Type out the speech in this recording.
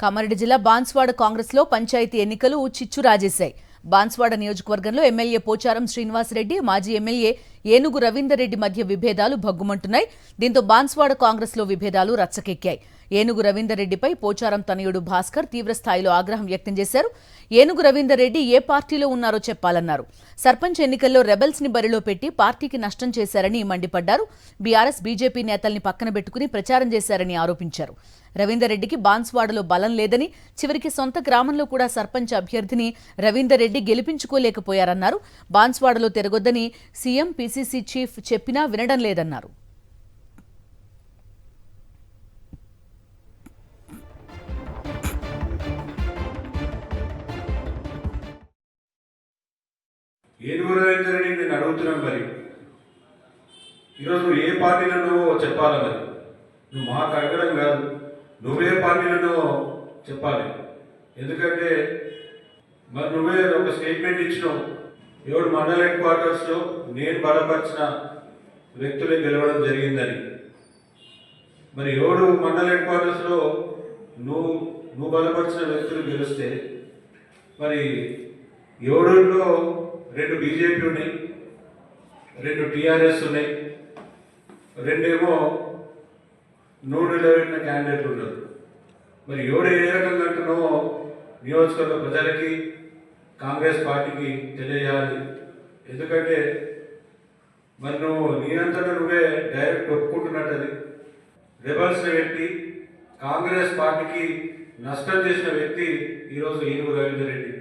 కామారెడ్డి జిల్లా బాన్స్వాడ కాంగ్రెస్లో పంచాయతీ ఎన్నికలు చిచ్చు రాజేశాయి. బాన్స్వాడ నియోజకవర్గంలో ఎమ్మెల్యే పోచారం శ్రీనివాసరెడ్డి, మాజీ ఎమ్మెల్యే ఏనుగు రవీందర్ రెడ్డి మధ్య విభేదాలు భగ్గుమంటున్నాయి. దీంతో బాన్స్వాడ కాంగ్రెస్లో విభేదాలు రచ్చకెక్కాయి. ఏనుగు రవీందర్ రెడ్డిపై పోచారం తనయుడు భాస్కర్ తీవ్రస్థాయిలో ఆగ్రహం వ్యక్తం చేశారు. ఏనుగు రవీందర్ రెడ్డి ఏ పార్టీలో ఉన్నారో చెప్పాలన్నారు. సర్పంచ్ ఎన్నికల్లో రెబెల్స్ ని బరిలో పెట్టి పార్టీకి నష్టం చేశారని మండిపడ్డారు. బీఆర్ఎస్, బీజేపీ నేతల్ని పక్కన పెట్టుకుని ప్రచారం చేశారని ఆరోపించారు. రవీందర్ రెడ్డికి బాన్స్వాడలో బలం లేదని, చివరికి సొంత గ్రామంలో కూడా సర్పంచ్ అభ్యర్థిని రవీందర్ రెడ్డి గెలిపించుకోలేకపోయారన్నారు. బాన్స్వాడలో తిరగొద్దని సీఎం, పీసీసీ చీఫ్ చెప్పినా వినడం లేదన్నారు. ఏనుగు రవీందర్ రెడ్డి నేను అడుగుతున్నాను, మరి ఈరోజు నువ్వు ఏ పార్టీలను చెప్పాలి? మరి నువ్వు మాకు అడగడం కాదు, నువ్వే పార్టీలను చెప్పాలి. ఎందుకంటే మరి నువ్వే ఒక స్టేట్మెంట్ ఇచ్చినావు, ఎవడు మండల హెడ్ క్వార్టర్స్లో నేను బలపరిచిన వ్యక్తులే గెలవడం జరిగిందని. మరి ఎవడు మండల హెడ్ క్వార్టర్స్లో నువ్వు బలపరిచిన వ్యక్తులు గెలిస్తే, మరి ఎవడులో 2 బీజేపీ ఉన్నాయి, 2 టీఆర్ఎస్ ఉన్నాయి, 2 ఏమో నువ్వు నిలబెట్టిన క్యాండిడేట్లు ఉన్నారు. మరి ఎవడు ఏ రకంగా అంటున్నావో నియోజకవర్గ ప్రజలకి, కాంగ్రెస్ పార్టీకి తెలియజేయాలి. ఎందుకంటే మరి నువ్వు నీనంతటా నువ్వే డైరెక్ట్ ఒప్పుకుంటున్నట్టు అది. రెబల్స్ని పెట్టి కాంగ్రెస్ పార్టీకి నష్టం చేసిన వ్యక్తి ఈరోజు ఏనుగు రవీందర్ రెడ్డి.